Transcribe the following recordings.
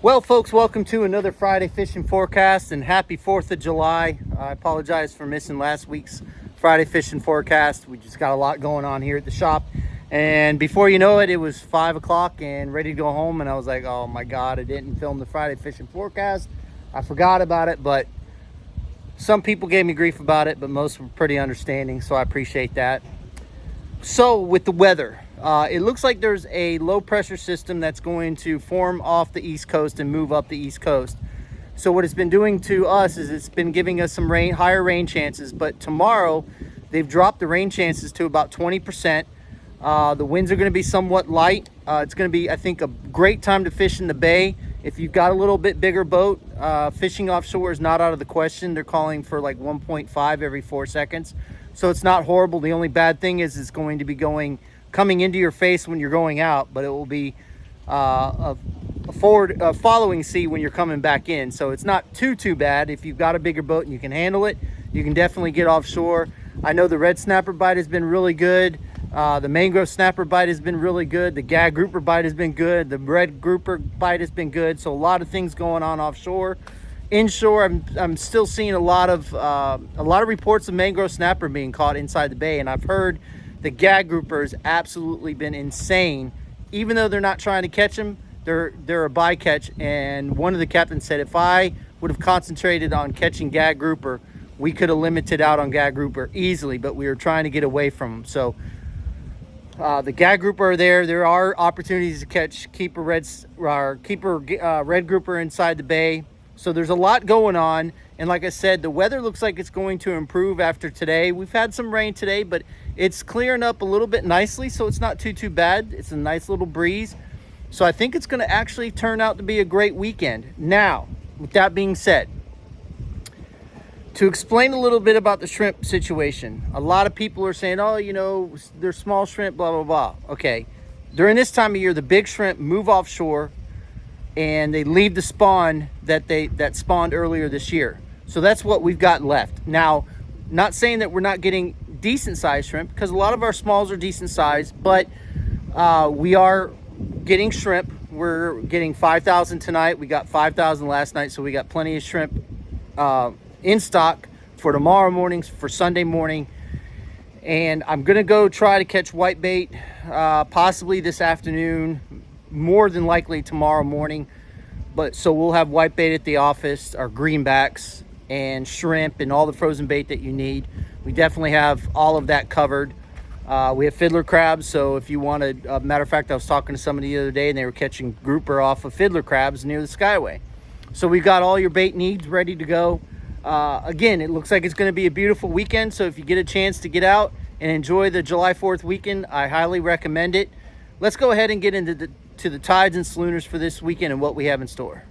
Well, folks, welcome to another Friday fishing forecast, and happy 4th of July. I apologize for missing last week's Friday fishing forecast. We just got a lot going on here at the shop, and before you know it, it was 5 o'clock and ready to go home, and I was like, oh my God, I didn't film the Friday fishing forecast. I forgot about it, but some people gave me grief about it, but most were pretty understanding, so I appreciate that. So with the weather, it looks like there's a low pressure system that's going to form off the East Coast and move up the East Coast. So what it's been doing to us is it's been giving us some higher rain chances, but tomorrow they've dropped the rain chances to about 20%. The winds are going to be somewhat light. It's going to be, I think, a great time to fish in the bay. If you've got a little bit bigger boat, fishing offshore is not out of the question. They're calling for like 1.5 every 4 seconds. So it's not horrible. The only bad thing is it's going to be coming into your face when you're going out, but it will be a following sea when you're coming back in. So it's not too bad. If you've got a bigger boat and you can handle it, you can definitely get offshore. I know the red snapper bite has been really good. The mangrove snapper bite has been really good. The gag grouper bite has been good. The red grouper bite has been good. So a lot of things going on offshore. Inshore, I'm still seeing a lot of reports of mangrove snapper being caught inside the bay, and I've heard the gag grouper has absolutely been insane. Even though they're not trying to catch them, they're a bycatch. And one of the captains said, if I would have concentrated on catching gag grouper, we could have limited out on gag grouper easily, but we were trying to get away from them. So the gag grouper are there. There are opportunities to catch keeper red grouper inside the bay. So there's a lot going on. And like I said, the weather looks like it's going to improve after today. We've had some rain today, but it's clearing up a little bit nicely, so it's not too bad. It's a nice little breeze. So I think it's going to actually turn out to be a great weekend. Now, with that being said, to explain a little bit about the shrimp situation, a lot of people are saying, oh, you know, they're small shrimp, blah, blah, blah. Okay, during this time of year, the big shrimp move offshore and they leave the spawn that spawned earlier this year. So that's what we've got left. Now, not saying that we're not getting decent sized shrimp, because a lot of our smalls are decent sized, but we are getting shrimp. We're getting 5,000 tonight. We got 5,000 last night, so we got plenty of shrimp in stock for tomorrow morning, for Sunday morning. And I'm gonna go try to catch whitebait possibly this afternoon, more than likely tomorrow morning. But so we'll have whitebait at the office, our greenbacks and shrimp and all the frozen bait that you need. We definitely have all of that covered. We have fiddler crabs, so if you wanted, matter of fact, I was talking to somebody the other day and they were catching grouper off of fiddler crabs near the Skyway. So we've got all your bait needs ready to go. Again, it looks like it's going to be a beautiful weekend, so if you get a chance to get out and enjoy the July 4th weekend, I highly recommend it. Let's go ahead and get into the tides and slooners for this weekend and what we have in store.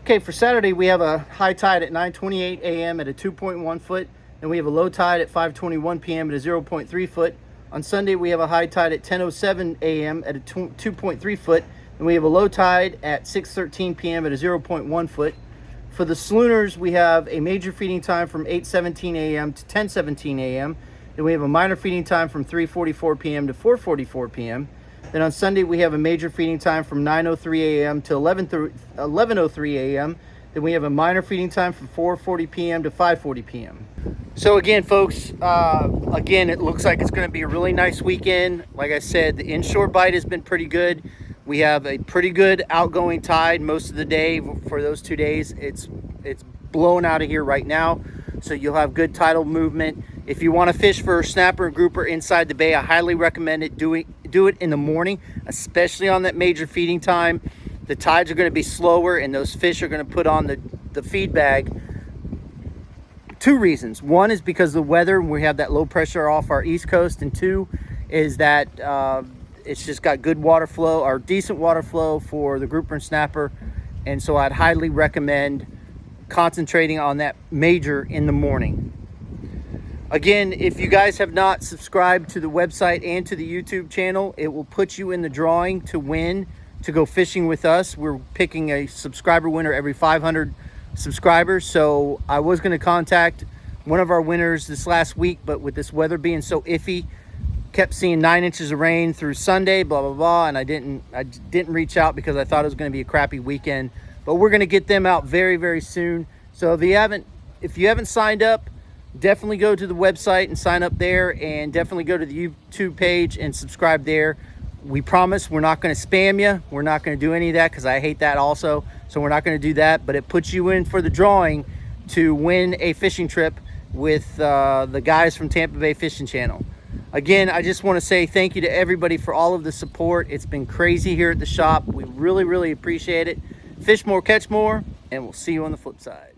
Okay, for Saturday, we have a high tide at 9:28 a.m. at a 2.1 foot, and we have a low tide at 5:21 p.m. at a 0.3 foot. On Sunday, we have a high tide at 10:07 a.m. at a 2.3 foot, and we have a low tide at 6:13 p.m. at a 0.1 foot. For the slooners, we have a major feeding time from 8:17 a.m. to 10:17 a.m., and we have a minor feeding time from 3:44 p.m. to 4:44 p.m. Then on Sunday, we have a major feeding time from 9:03 a.m. to 11:03 a.m. Then we have a minor feeding time from 4:40 p.m. to 5:40 p.m. So again, folks, it looks like it's going to be a really nice weekend. Like I said, the inshore bite has been pretty good. We have a pretty good outgoing tide most of the day for those 2 days. It's blowing out of here right now, so you'll have good tidal movement. If you want to fish for snapper and grouper inside the bay, I highly recommend it. Do it in the morning, especially on that major feeding time. The tides are going to be slower, and those fish are going to put on the feed bag two reasons. One is because of the weather, we have that low pressure off our east coast, and two is that it's just got good water flow, or decent water flow for the grouper and snapper. And so I'd highly recommend concentrating on that major in the morning. Again, if you guys have not subscribed to the website and to the YouTube channel, it will put you in the drawing to win, to go fishing with us. We're picking a subscriber winner every 500 subscribers. So I was going to contact one of our winners this last week, but with this weather being so iffy, kept seeing 9 inches of rain through Sunday, blah, blah, blah. And I didn't reach out because I thought it was going to be a crappy weekend, but we're going to get them out very, very soon. So if you haven't signed up, definitely go to the website and sign up there, and definitely go to the YouTube page and subscribe there. We promise we're not going to spam you. We're not going to do any of that because I hate that also. So we're not going to do that, but it puts you in for the drawing to win a fishing trip with the guys from Tampa Bay Fishing Channel. Again, I just want to say thank you to everybody for all of the support. It's been crazy here at the shop. We really, really appreciate it. Fish more, catch more, and we'll see you on the flip side.